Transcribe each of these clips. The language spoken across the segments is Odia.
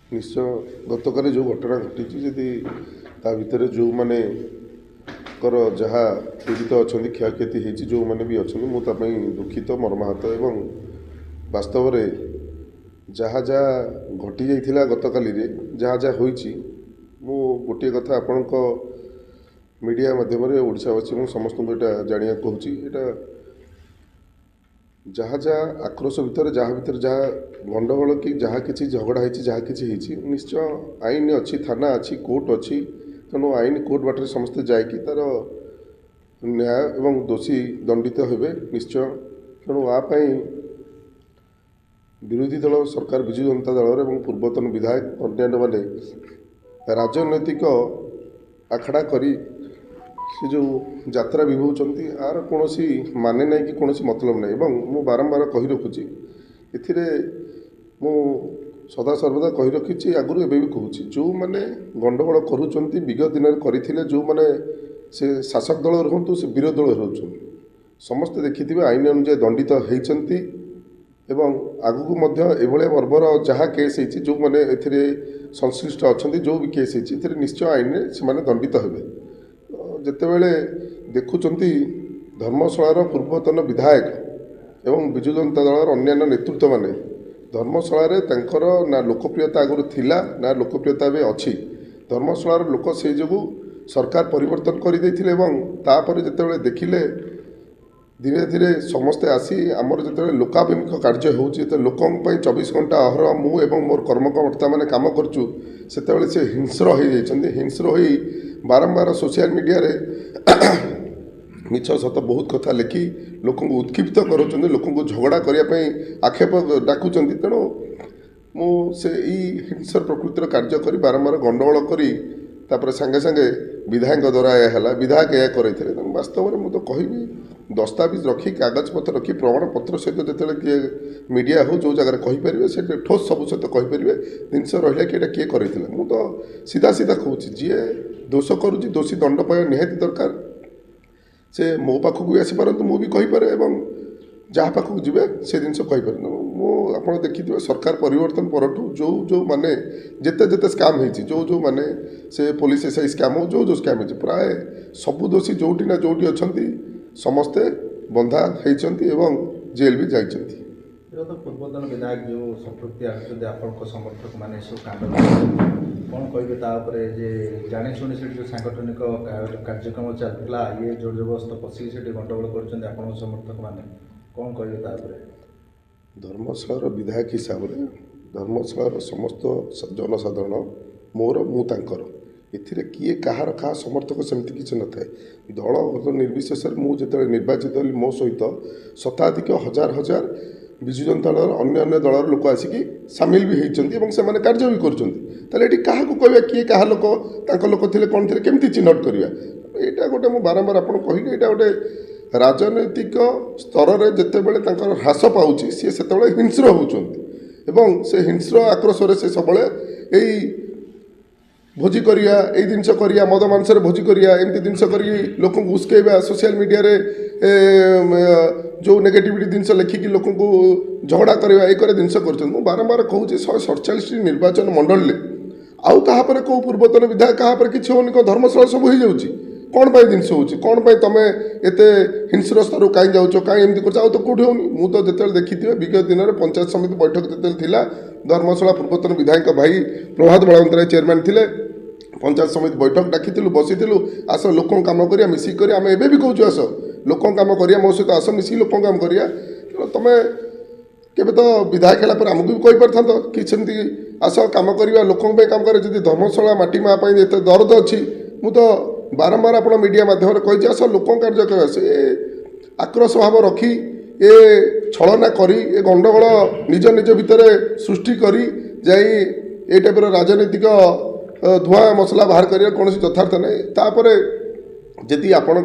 निश्चय गतकाली जो घटना घटी जदि ता भितर जो माने कर जहाँ पीड़ित अच्छा क्षयक्षति होती जो मैंने भी अच्छा मुझे दुखित मर्माहत एवं वास्तव में जहाँ जहाँ घटी जाइथिला गतकाली जहाँ जहाँ होइछि मु गोटे कथा आपण मीडिया माध्यम ओडावासी मु समस्त यहाँ जाना कहूँ यहाँ जहाँ जहाँ आक्रोश भितर जहाँ गंडगोल कि जहाँ किसी झगड़ा होती जहाँ किसी निश्चय आईन अच्छी थाना अच्छी कोर्ट अच्छी तेणु आईन कोर्ट बाटर समस्ते जाकि तार न्याय एवं दोषी दंडित हेबे निश्चय तेणु आपाई विरोधी दल सरकार विजु जनता दल एवं पूर्वतन विधायक अन्य मैंने राजनैतिक आखड़ा करी से जो यात्रा विभूति आर कौन माने ना कि कौन मतलब ना एवं मु बारंबार कही रखुची ए मु सदा सर्वदा कही रखी आगुरी एवं भी कहूँ जो मैंने गंडगोल करुँच विगत दिन करते जो मैंने से शासक दल रुहतु से विरोधी दल रोच समस्ते देखिथे आईन अनुजाई दंडित होती एवं आगू एभलिया बर्बर जहाँ केस होती जो मैंने ए संश्लिष्ट अच्छा जो भी केस होती निश्चय आईन से दंडित हेबे जितेबले देखुं धर्मशालार पूर्वतन विधायक एवं विजु जनता दल अन्य नेतृत्व माने धर्मशाला तांकर ना लोकप्रियता आगुरी थिला ना लोकप्रियता भी अच्छी धर्मशालार लोक से जो सरकार परिवर्तन कर जितेबले देखिले धीरे धीरे समस्ते आसी आमर जो लोकाभिमुख कार्य हो लोकों 24 घंटा अहर मु एवं मोर कर्मकर्ता मैंने कम करुँ से हिंस्र हो जाती हिंस्र हो बारंबार सोशल मीडिया रे मिछ सत बहुत कथा लिखि लोक उत्क्षिप्त करों लोक झगड़ा करने आक्षेप डाकुंट तेणु मुझे हिंसर प्रकृतिर कार्य कर बारंबार गंडगोल करी तापर संगे संगे विधायक द्वारा यह है विधायक यह करते वास्तव में मुझे कहि दस्तावेज रखी कागज पत्र रखी प्रमाण पत्र सहित जो किए मीडिया हो जो जगह कहींपर से ठोस सब सहित कहींपर जिनस रहा कि किए कर तो सीधा सीधा कहूँ जी दोष करुँच दोषी दंड पाइबा निहाती दरकार से मो पाखक भी आसीपार मुझे कहींपे एवं जहाँ पाखक जी से जिन कहींपर आप देखिए सरकार परिवर्तन परठू जो जो माने जिते जिते स्काम होती जो जो माने से पुलिस एसआई स्काम हो जो स्काम हो प्राय सबू दोषी जोटी ना जोटी अच्छा समस्ते बंधा होती एवं जेल भी जाइछन्ति। तो पूर्वतन विधायक जो संपृक्ति आसुच्च आपण समर्थक मैंने सब कांड कौन कहे जे जाणी शुणी से जो सांगठनिक कार्यक्रम चलता ये जोर जबरदस्त पशि से गंडगोल कर समर्थक मैंने कौन कहे धर्मशालार विधायक हिसाब से धर्मशालार समस्त जनसाधारण मोर मु तांकर एथिरे किए कहार कहा समर्थक सेमती किसी न था दल निर्विशेष मुझे निर्वाचित हली मो सहित शताधिक हजार हजार विजु जनता दल अन्य दलर लोक आसिकी सामिल भी होती से कार्य भी कर क्या कहवा किए क्या लोक लोक थे कौन थे केमती चिन्हट करवा यहाँ गोटे मुझे बारंबार आप कहली यहाँ गोटे राजनैतिक स्तर में जितेबले ह्रास पाँच सी से हिंस्र होती से हिंस्र आक्रोश से सब यही भोजी करिया ए जिनस करिया मद मांसर भोजी करिया एमती जिनस करी लोक उस्केबा सोशल मीडिया रे जो नेगेटिविटी जिनस लिखिकी लोक झगड़ा करवा ये जिनस कर बारंबार कहूँ 147 निर्वाचन मंडल में आउ कहापर कौ पूर्वतन विधायक कहापर किसी होनी धर्मशाला सब हो जाऊँगी कौन पाई जिनस हो कौन पाई तुम एत हिंस्र स्तर कहीं जाऊँ कहीं एमती कर तो कौटी होनी मुझे जो देखी विगत दिन में पंचायत समिति बैठक जो थी धर्मशाला पूर्वतन विधायक भाई प्रभात बलवंतराय चेयरमैन थे पंचायत समिति बैठक डाकिलु बसी आस लोक कम कर मिसिक आम एवं भी कहूँ आस लोक कम कर मो सहित आस मिसिक लोक कम कर तुम केवे तो विधायक है आमको भी कही पार था कि सेमती आस कम करवा लोकों कम कर धर्मशाला माटी माँ एत दर्द अच्छी मुझे बारंबार आप मीडिया माध्यम कही आस लोक कार्य कर से आक्रोश भाव रखी ए छलना करी ए गंडगोल निज निज भितर सृष्टि करी जाई ए टाइपर राजनीतिक धुआं मसला बाहर कर कौन यथार्थ नहीं तापर जदि आपण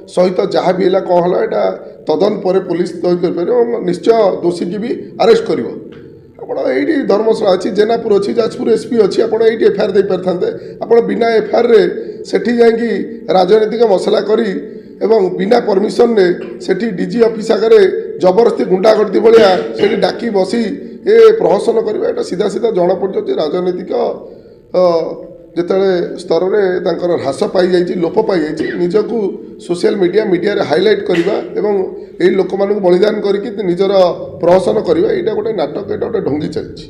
सहित जहाँ भी है कौन है यहाँ तदन पर पुलिस कर निश्चय दोषी की भी अरेस्ट कर ये धर्मशाला अच्छी जेनापुर अच्छी जाजपुर एसपी अच्छी आप एफआईआर दे पारे आप बिना एफआईआर सेठी जाकि राजनीतिक मसला करी एवं बिना परमिशन ने सेठी डीजी ऑफिस आगे जबरदस्ती गुंडागर्दी भाया से डाकी बसी ଏ ପ୍ରହସନ କରିବା ଏଇଟା ସିଧା ସିଧା ଜଣାପଡ଼ିଯାଉଛି ରାଜନୈତିକ ଯେତେବେଳେ ସ୍ତରରେ ତାଙ୍କର ହ୍ରାସ ପାଇଯାଇଛି, ଲୋପ ପାଇଯାଇଛି, ନିଜକୁ ସୋସିଆଲ ମିଡ଼ିଆରେ ହାଇଲାଇଟ୍ କରିବା ଏବଂ ଏଇ ଲୋକମାନଙ୍କୁ ବଳିଦାନ କରିକି ନିଜର ପ୍ରହସନ କରିବା ଏଇଟା ଗୋଟେ ନାଟକ, ଏଇଟା ଗୋଟେ ଢଙ୍ଗି ଚାଲିଛି।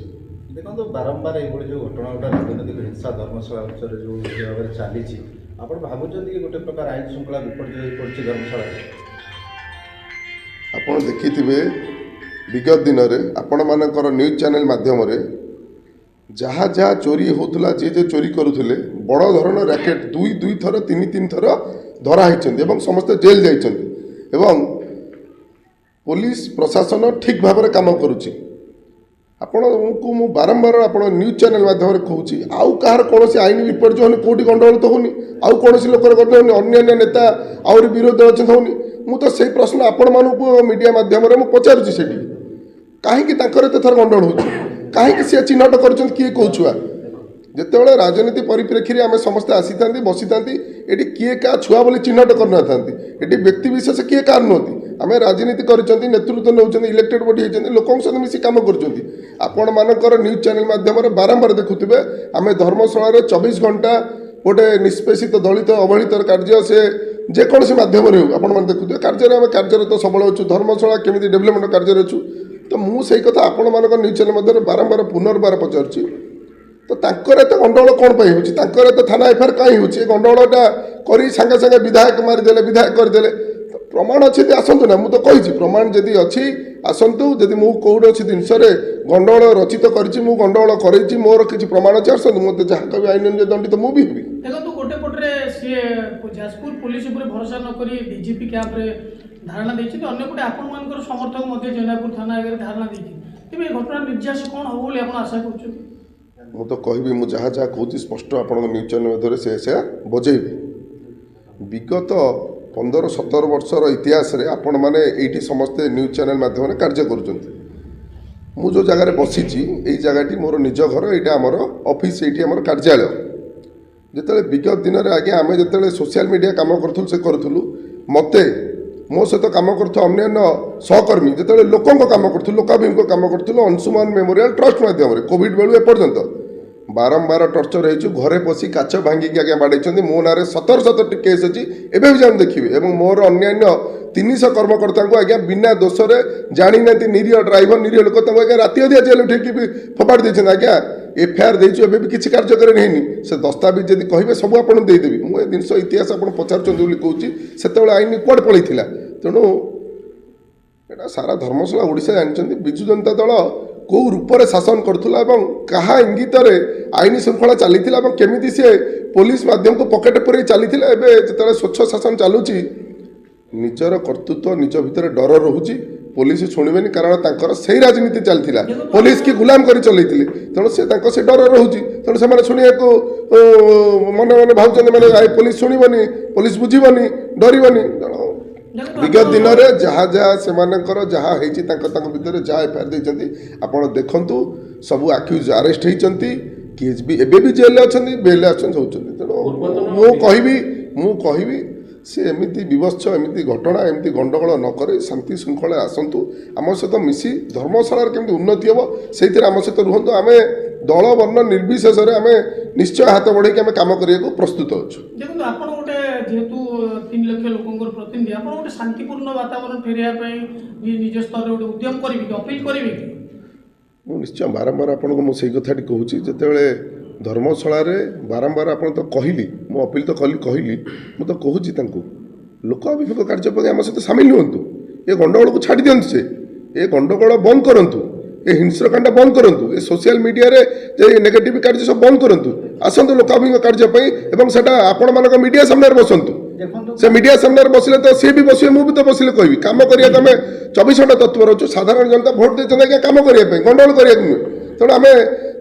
ଦେଖନ୍ତୁ ବାରମ୍ବାର ଏଇଭଳି ଯେଉଁ ଘଟଣା ଗୋଟେ ରାଜନୈତିକ ହିଂସା ଧର୍ମଶାଳା ଅଞ୍ଚଳରେ ଯେଉଁ ଭାବରେ ଚାଲିଛି, ଆପଣ ଭାବୁଛନ୍ତି କି ଗୋଟେ ପ୍ରକାର ଆଇନ ଶୃଙ୍ଖଳା ବିପର୍ଯ୍ୟୟ ହୋଇପଡ଼ିଛି ଧର୍ମଶାଳାରେ? ଆପଣ ଦେଖିଥିବେ ବିଗତ ଦିନରେ ଆପଣମାନଙ୍କର ନ୍ୟୁଜ୍ ଚ୍ୟାନେଲ୍ ମାଧ୍ୟମରେ ଯାହା ଯାହା ଚୋରି ହେଉଥିଲା, ଯିଏ ଚୋରି କରୁଥିଲେ, ବଡ଼ ଧରଣର ର୍ୟାକେଟ୍ ଦୁଇ ଥର ତିନି ଥର ଧରା ହୋଇଛନ୍ତି ଏବଂ ସମସ୍ତେ ଜେଲ୍ ଯାଇଛନ୍ତି ଏବଂ ପୋଲିସ ପ୍ରଶାସନ ଠିକ୍ ଭାବରେ କାମ କରୁଛି। ଆପଣଙ୍କୁ ମୁଁ ବାରମ୍ବାର ଆପଣ ନ୍ୟୁଜ୍ ଚ୍ୟାନେଲ୍ ମାଧ୍ୟମରେ କହୁଛି, ଆଉ କାହାର କୌଣସି ଆଇନ ବିପର୍ଯ୍ୟୟ ହେଉନି, କେଉଁଠି ଗଣ୍ଡଗୋଳ ତ ହେଉନି, ଆଉ କୌଣସି ଲୋକର ଗଣ୍ଡଗୋଳ ହେଉନି, ଅନ୍ୟାନ୍ୟ ନେତା ଆହୁରି ବିରୋଧ ଅଛନ୍ତି ହେଉନି। ମୁଁ ତ ସେଇ ପ୍ରଶ୍ନ ଆପଣମାନଙ୍କୁ ମିଡ଼ିଆ ମାଧ୍ୟମରେ ମୁଁ ପଚାରୁଛି, ସେଠି କାହିଁକି ତାଙ୍କର ଏତେ ଥର ଗଣ୍ଡଗୋଳ ହେଉଛି, କାହିଁକି ସେ ଚିହ୍ନଟ କରୁଛନ୍ତି କିଏ କେଉଁ ଛୁଆ? ଯେତେବେଳେ ରାଜନୀତି ପରିପ୍ରେକ୍ଷୀରେ ଆମେ ସମସ୍ତେ ଆସିଥାନ୍ତି, ବସିଥାନ୍ତି, ଏଠି କିଏ କାହା ଛୁଆ ବୋଲି ଚିହ୍ନଟ କରିନଥାନ୍ତି, ଏଠି ବ୍ୟକ୍ତିବିଶେଷ କିଏ କାହାର ନୁହନ୍ତି। ଆମେ ରାଜନୀତି କରିଛନ୍ତି, ନେତୃତ୍ୱ ନେଉଛନ୍ତି, ଇଲେକ୍ଟେଡ୍ ବଡି ହେଇଛନ୍ତି, ଲୋକଙ୍କ ସହିତ ମିଶି କାମ କରୁଛନ୍ତି। ଆପଣମାନଙ୍କର ନ୍ୟୁଜ୍ ଚ୍ୟାନେଲ୍ ମାଧ୍ୟମରେ ବାରମ୍ବାର ଦେଖୁଥିବେ, ଆମେ ଧର୍ମଶାଳାରେ 24 ଘଣ୍ଟା ଗୋଟେ ନିଷ୍ପେଷିତ ଦଳିତ ଅବହେଳିତର କାର୍ଯ୍ୟ, ସେ ଯେକୌଣସି ମାଧ୍ୟମରେ ହେଉ ଆପଣମାନେ ଦେଖୁଥିବେ, କାର୍ଯ୍ୟରେ ଆମେ କାର୍ଯ୍ୟରତ ସବୁବେଳେ ଅଛୁ, ଧର୍ମଶାଳା କେମିତି ଡେଭଲପମେଣ୍ଟ କାର୍ଯ୍ୟରେ ଅଛୁ। ତ ମୁଁ ସେଇ କଥା ଆପଣମାନଙ୍କ ନ୍ୟୁଜ୍ ଚ୍ୟାନେଲ୍ ମଧ୍ୟରେ ବାରମ୍ବାର ପୁନର୍ବାର ପଚାରୁଛି, ତ ତାଙ୍କର ଏତେ ଗଣ୍ଡଗୋଳ କ'ଣ ପାଇଁ ହେଉଛି, ତାଙ୍କର ଏତେ ଥାନା ଏଫଆଇଆର୍ କାହିଁ ହେଉଛି? ଏ ଗଣ୍ଡଗୋଳଟା କରି ସାଙ୍ଗେ ସାଙ୍ଗେ ବିଧାୟକ ମାରିଦେଲେ, ବିଧାୟକ କରିଦେଲେ। ପ୍ରମାଣ ଅଛି ଯଦି ଆସନ୍ତୁ ନା, ମୁଁ ତ କହିଛି ପ୍ରମାଣ ଯଦି ଅଛି ଆସନ୍ତୁ। ଯଦି ମୁଁ କୌଣସି ଜିନିଷରେ ଗଣ୍ଡଗୋଳ ରଚିତ କରିଛି, ମୁଁ ଗଣ୍ଡଗୋଳ କରେଇଛି, ମୋର କିଛି ପ୍ରମାଣ ଅଛି, ଆସନ୍ତୁ, ମୋତେ ଯାହା କହିବି ଆଇନ ଦଣ୍ଡିତ ମୁଁ ବି ହେବି। ଦେଖନ୍ତୁ ଗୋଟେ ପଟରେ ସିଏ ଯାଜପୁର ପୁଲିସ ଉପରେ ଭରସା ନ କରି ଡିଜିପି କ୍ୟାମ୍ପରେ ଧାରଣା ଦେଇଛନ୍ତି, ଅନ୍ୟପଟେ ଆପଣମାନଙ୍କର ସମର୍ଥକ ମଧ୍ୟ ଜେନାପୁର ଥାନା ଆଗରେ ଧାରଣା ଦେଇଛନ୍ତି। ତେବେ ଏ ଘଟଣା ନିର୍ଯାସ କ'ଣ ହେବ ବୋଲି ଆପଣ ଆଶା କରୁଛନ୍ତି? ମୁଁ ତ କହିବି, ମୁଁ ଯାହା ଯାହା କହୁଛି ସ୍ପଷ୍ଟ ଆପଣଙ୍କ ନ୍ୟୁଜ୍ ଚ୍ୟାନେଲ୍ ମଧ୍ୟରେ ସେ ବଜେଇବି। ବିଗତ 15-17 ବର୍ଷର ଇତିହାସରେ ଆପଣମାନେ ଏଇଠି ସମସ୍ତେ ନ୍ୟୁଜ୍ ଚ୍ୟାନେଲ୍ ମାଧ୍ୟମରେ କାର୍ଯ୍ୟ କରୁଛନ୍ତି। ମୁଁ ଯେଉଁ ଜାଗାରେ ବସିଛି, ଏଇ ଜାଗାଟି ମୋର ନିଜ ଘର, ଏଇଟା ଆମର ଅଫିସ୍, ଏଇଠି ଆମର କାର୍ଯ୍ୟାଳୟ। ଯେତେବେଳେ ବିଗତ ଦିନରେ ଆଜ୍ଞା ଆମେ ଯେତେବେଳେ ସୋସିଆଲ ମିଡ଼ିଆ କାମ କରୁଥିଲୁ, ସେ କରୁଥିଲୁ, ମୋତେ ମୋ ସହିତ କାମ କରୁଥିବା ଅନ୍ୟାନ୍ୟ ସହକର୍ମୀ ଯେତେବେଳେ ଲୋକଙ୍କ କାମ କରୁଥିଲୁ, ଲୋକାଭିମୁଖ କାମ କରୁଥିଲୁ, ଅଂଶୁମାନ ମେମୋରିଆଲ ଟ୍ରଷ୍ଟ ମାଧ୍ୟମରେ କୋଭିଡ଼ ବେଳୁ ଏପର୍ଯ୍ୟନ୍ତ ବାରମ୍ବାର ଟର୍ଚର ହେଇଛୁ। ଘରେ ପଶି କାଚ ଭାଙ୍ଗିକି ଆଜ୍ଞା ବାଡ଼େଇଛନ୍ତି। ମୋ ନାଁରେ 17ଟି କେସ୍ ଅଛି, ଏବେ ବି ଯାଆନ୍ତୁ ଦେଖିବେ। ଏବଂ ମୋର ଅନ୍ୟାନ୍ୟ 300 କର୍ମକର୍ତ୍ତାଙ୍କୁ ଆଜ୍ଞା ବିନା ଦୋଷରେ ଜାଣିନାହାନ୍ତି, ନିରୀହ ଡ୍ରାଇଭର, ନିରୀହ ଲୋକ, ତାଙ୍କୁ ଆଜ୍ଞା ରାତି ଅଧିଆ ଜେଲ୍ ଉଠେଇକି ବି ଫୋପାଡ଼ି ଦେଇଛନ୍ତି। ଆଜ୍ଞା ଏଫଆଇଆର୍ ଦେଇଛୁ, ଏବେ ବି କିଛି କାର୍ଯ୍ୟକାରୀ ହେଇନି। ସେ ଦସ୍ତାବିଜ ଯଦି କହିବେ ସବୁ ଆପଣଙ୍କୁ ଦେଇଦେବି। ମୁଁ ଏ ଜିନିଷ ଇତିହାସ ଆପଣ ପଚାରୁଛନ୍ତି ବୋଲି କହୁଛି, ସେତେବେଳେ ଆଇନ କୁଆଡ଼େ ପଳେଇଥିଲା। ତେଣୁ ଏଇଟା ସାରା ଧର୍ମଶାଳା ଓଡ଼ିଶା ଜାଣିଛନ୍ତି ବିଜୁ ଜନତା ଦଳ କେଉଁ ରୂପରେ ଶାସନ କରୁଥିଲା ଏବଂ କାହା ଇଙ୍ଗିତରେ ଆଇନ ଶୃଙ୍ଖଳା ଚାଲିଥିଲା ଏବଂ କେମିତି ସେ ପୋଲିସ ମାଧ୍ୟମକୁ ପକେଟ ପୁରେଇ ଚାଲିଥିଲା। ଏବେ ଯେତେବେଳେ ସ୍ୱଚ୍ଛ ଶାସନ ଚାଲୁଛି, ନିଜର କର୍ତ୍ତୃତ୍ୱ ନିଜ ଭିତରେ ଡର ରହୁଛି, ପୋଲିସ ଶୁଣିବେନି, କାରଣ ତାଙ୍କର ସେଇ ରାଜନୀତି ଚାଲିଥିଲା, ପୋଲିସ କି ଗୁଲାମ କରି ଚଲେଇଥିଲେ। ତେଣୁ ତାଙ୍କ ସେ ଡର ରହୁଛି, ତେଣୁ ସେମାନେ ଶୁଣିବାକୁ ମନେ ମନେ ଭାବୁଛନ୍ତି, ମାନେ ପୋଲିସ ଶୁଣିବନି, ପୋଲିସ ବୁଝିବନି, ଡରିବନି। ତେଣୁ ବିଗତ ଦିନରେ ଯାହା ସେମାନଙ୍କର ଯାହା ହେଇଛି, ତାଙ୍କ ଭିତରେ ଯାହା ଏଫଆଇଆର୍ ଦେଇଛନ୍ତି ଆପଣ ଦେଖନ୍ତୁ, ସବୁ ଆକ୍ୟୁଜ୍ ଆରେଷ୍ଟ ହେଇଛନ୍ତି, କେସ୍ ବି ଏବେ ବି ଜେଲ୍ରେ ଅଛନ୍ତି, ବେଲ୍ରେ ଆସୁଛନ୍ତି, ହେଉଛନ୍ତି। ତେଣୁ ମୁଁ କହିବି ସେ ଏମିତି ବିଭତ୍ସ, ଏମିତି ଘଟଣା, ଏମିତି ଗଣ୍ଡଗୋଳ ନ କରି ଶାନ୍ତି ଶୃଙ୍ଖଳାରେ ଆସନ୍ତୁ, ଆମ ସହିତ ମିଶି ଧର୍ମଶାଳାର କେମିତି ଉନ୍ନତି ହେବ ସେଇଥିରେ ଆମ ସହିତ ରୁହନ୍ତୁ। ଆମେ ଦଳ ବର୍ଣ୍ଣ ନିର୍ବିଶେଷରେ ଆମେ ନିଶ୍ଚୟ ହାତ ବଢ଼େଇକି ଆମେ କାମ କରିବାକୁ ପ୍ରସ୍ତୁତ ଅଛୁ। ଦେଖନ୍ତୁ ଆପଣ ଗୋଟେ ଯେହେତୁ 3 ଲକ୍ଷ ଲୋକଙ୍କର ପ୍ରତିନିଧି, ଆପଣ ଗୋଟେ ଶାନ୍ତିପୂର୍ଣ୍ଣ ବାତାବରଣ ଫେରିବା ପାଇଁ ନିଜ ସ୍ତରରେ ଗୋଟେ ଉଦ୍ୟମ କରିବେ କି, ଅପିଲ କରିବେ କି? ମୁଁ ନିଶ୍ଚୟ ବାରମ୍ବାର ଆପଣଙ୍କୁ ମୁଁ ସେଇ କଥାଟି କହୁଛି। ଯେତେବେଳେ ଧର୍ମଶାଳାରେ ବାରମ୍ବାର ଆପଣ ତ କହିଲି, ମୁଁ ଅପିଲ ତ କହିଲି, ମୁଁ ତ କହୁଛି ତାଙ୍କୁ ଲୋକ ଅଭିମୁଖ କାର୍ଯ୍ୟ ପାଇଁ ଆମ ସହିତ ସାମିଲ ହୁଅନ୍ତୁ। ଏ ଗଣ୍ଡଗୋଳକୁ ଛାଡ଼ି ଦିଅନ୍ତୁ, ଏ ଗଣ୍ଡଗୋଳ ବନ୍ଦ କରନ୍ତୁ, ଏ ହିଂସ୍ରକାଣ୍ଡ ବନ୍ଦ କରନ୍ତୁ, ଏ ସୋସିଆଲ ମିଡ଼ିଆରେ ଯେ ନେଗେଟିଭ କାର୍ଯ୍ୟ ସବୁ ବନ୍ଦ କରନ୍ତୁ, ଆସନ୍ତୁ ଲୋକାଭିମୁଖ କାର୍ଯ୍ୟ ପାଇଁ। ଏବଂ ସେଟା ଆପଣମାନଙ୍କ ମିଡ଼ିଆ ସାମ୍ନାରେ ବସନ୍ତୁ। ସେ ମିଡ଼ିଆ ସାମ୍ନାରେ ବସିଲେ ତ ସିଏ ବି ବସିବେ, ମୁଁ ବି ତ ବସିଲେ କହିବି। କାମ କରିବାକୁ ଆମେ 24 ଘଣ୍ଟା ତତ୍ପର ଅଛୁ। ସାଧାରଣ ଜନତା ଭୋଟ ଦେଇଛନ୍ତି ଆଜ୍ଞା କାମ କରିବା ପାଇଁ, ଗଣ୍ଡଗୋଳ କରିବାକୁ ନୁହେଁ। ତେଣୁ ଆମେ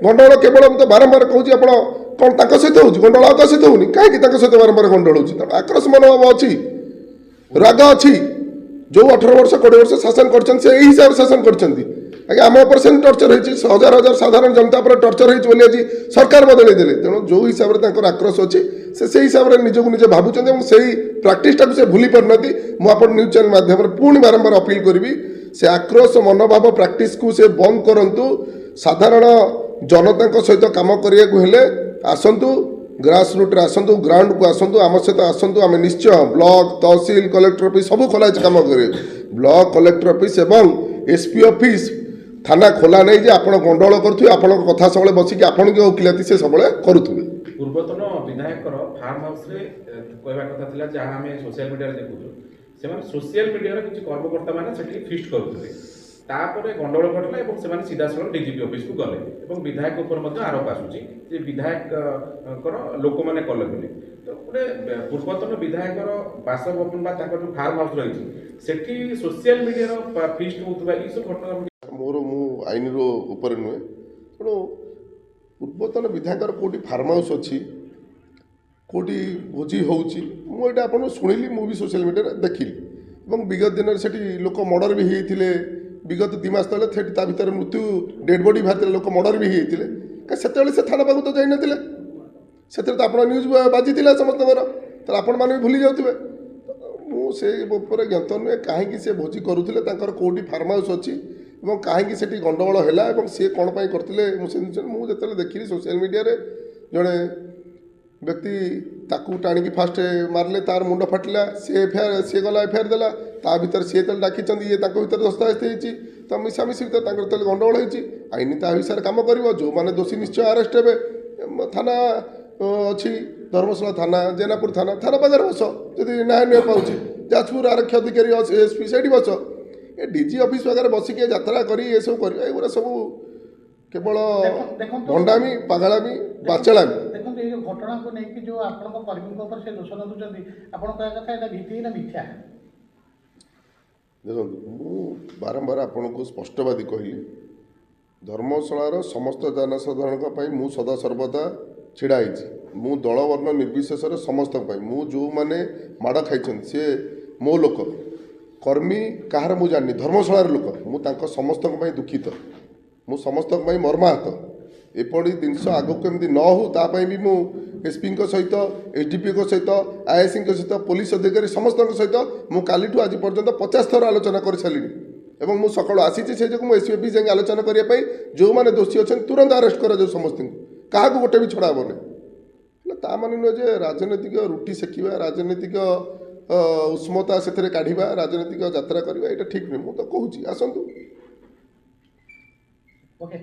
ଗଣ୍ଡଗୋଳ କେବଳ, ମୁଁ ତ ବାରମ୍ବାର କହୁଛି, ଆପଣ କ'ଣ ତାଙ୍କ ସହିତ ହେଉଛି ଗଣ୍ଡଗୋଳ, ଆଉ କାହା ସହିତ ହେଉନି, କାହିଁକି ତାଙ୍କ ସହିତ ବାରମ୍ବାର ଗଣ୍ଡଗୋଳ ହେଉଛି? ତେଣୁ ଆକ୍ରୋଶ ମନୋଭାବ ଅଛି, ରାଗ ଅଛି। ଯେଉଁ 18 ବର୍ଷ 20 ବର୍ଷ ଶାସନ କରିଛନ୍ତି, ସେ ଏହି ହିସାବରେ ଶାସନ କରିଛନ୍ତି। ଆଜ୍ଞା ଆମ ଉପରେ ସେମିତି ଟର୍ଚର ହେଇଛି, ହଜାର ହଜାର ସାଧାରଣ ଜନତା ଉପରେ ଟର୍ଚର ହେଇଛି ବୋଲି ଆଜି ସରକାର ବଦଳେଇ ଦେଲେ। ତେଣୁ ଯେଉଁ ହିସାବରେ ତାଙ୍କର ଆକ୍ରୋଶ ଅଛି, ସେ ସେଇ ହିସାବରେ ନିଜକୁ ନିଜେ ଭାବୁଛନ୍ତି ଏବଂ ସେଇ ପ୍ରାକ୍ଟିସଟାକୁ ସେ ଭୁଲି ପାରୁନାହାନ୍ତି। ମୁଁ ଆପଣ ନ୍ୟୁଜ୍ ଚ୍ୟାନେଲ୍ ମାଧ୍ୟମରେ ପୁଣି ବାରମ୍ବାର ଅପିଲ କରିବି, से आक्रोश मनोभाव प्रैक्टिस को से बंद करंतु साधारण जनता सहित काम करिया को हेले आसंतु ग्रास रूट आसंतु ग्राउंड को आसंतु आम सहित आसंतु आम निश्चय ब्लॉक तहसील कलेक्टर ऑफिस सब खोला काम करे ब्लॉक कलेक्टर ऑफिस एवं एसपी ऑफिस थाना खोला नहीं जे आपण गंडगोल करुवे आपण कथा सब बसिक आपण के ओकिलाती से सब करुवे पूर्वतन विधायक फार्म हाउस रे कहवा कथा थिला जहाँ आम सोशल मीडिया देखुଛୁ ସେମାନେ सोशल मीडिया କିଛି କର୍ମକର୍ତ୍ତା ମାନେ ସେଠି ଫିଷ୍ଟ କରୁଥିଲେ ତାପରେ ଗଣ୍ଡଗୋଳ ଘଟିଲା ଏବଂ ସେମାନେ ସିଧାସଳଖ ଡିଜିପି ଅଫିସକୁ ଗଲେ ଏବଂ ବିଧାୟକ ଉପରେ ମଧ୍ୟ ଆରୋପ ଆସୁଛି ଯେ ବିଧାୟକଙ୍କର ଲୋକମାନେ କଲେ ବୋଲି ତ ଗୋଟେ ପୂର୍ବତନ ବିଧାୟକର ବାସଭବନ ବା ତାଙ୍କର ଯେଉଁ ଫାର୍ମ ହାଉସ୍ ରହିଛି ସେଠି सोशल मीडियाର ଫିଷ୍ଟ ହେଉଥିବା ଏଇସବୁ ଘଟଣା मोर मु आईन ऊपर नुहे तेणु पूर्वतन विधायक कौटी फार्म हाउस अच्छी कौटी भोजी होटा आपन शुणिली मुझे सोशल मीडिया देखिली और विगत दिन से लोक मर्डर भी होते विगत 2 मास तले ता भर मृत्यु डेड बॉडी बाहर लोक मर्डर भी होते से थाना पाक तो जाइए से तो आप न्यूज बाजी समस्त तो आपण मैंने भी भूली जाऊे मुझे ज्ञात नुहे कहीं से भोजी करुले कौटी फार्म हाउस अच्छी और कहीं से गंडगोल है सी कौन करते मुझे देखी सोशल मीडिया रे जड़े व्यक्ति ताकू टाणी फास्ट मारले तार मुंड फाटिला सी एफआईआर सी गला एफआईआर देला ता भीतर सी तो डाकी ये भर दस्तावेज होती तो मिशामिशी भर गंडगोल होती आईन ता विषय काम कर जो मैंने दोषी निश्चय अरेस्ट हे थाना अच्छी धर्मशाला थाना जेनापुर थाना थाना पाखे बस जदि न्याय नहीं पाँच जाजपुर आरक्षी अधिकारी एसपी से बस ए डीजी ऑफिस पाखे बसिक यात्रा कर सब कर सब केवल भंडामी पागलामी बाचलामी देखो ये घटना को लेकिन जो आपन कर्मी ऊपर से दोष लदुचंदी आपन कहया कथा एटा भीति ना मिथ्या देखो मु बारंबार आपन को स्पष्टवादी कहली धर्मशालार समस्त जनसाधारण मु सदा सर्वदा छिड़ा मु दल वर्ण निर्विशेष समस्त मु जो माने माड़ खाई सी मो लोक कर्मी कहार मु जानी धर्मशालार लोक मु समस्त दुखित मु समस्त मर्माहत एपड़ी जिनस आगक कमी न हो तापाई भी मु एसपी सहित एसडीपी सहित आईएससी सहित पुलिस अधिकारी समस्त सहित मु काली आज पर्यंत 50 थर आलोचना कर सारी एवं मु सकाल आसी से जो एसपी ऑफिस जाए आलोचना करने जो मैंने दोषी अच्छे तुरंत अरेस्ट कर समस्त क्या गोटे भी छड़ा हेनी ता मान नुहे राजनैतिक रुटी सेकिबा राजनैतिक उष्मता से काढ़ा राजनैतिक यात्रा करवा यहाँ ठीक नहीं मुझे कहूँ आसतु ओके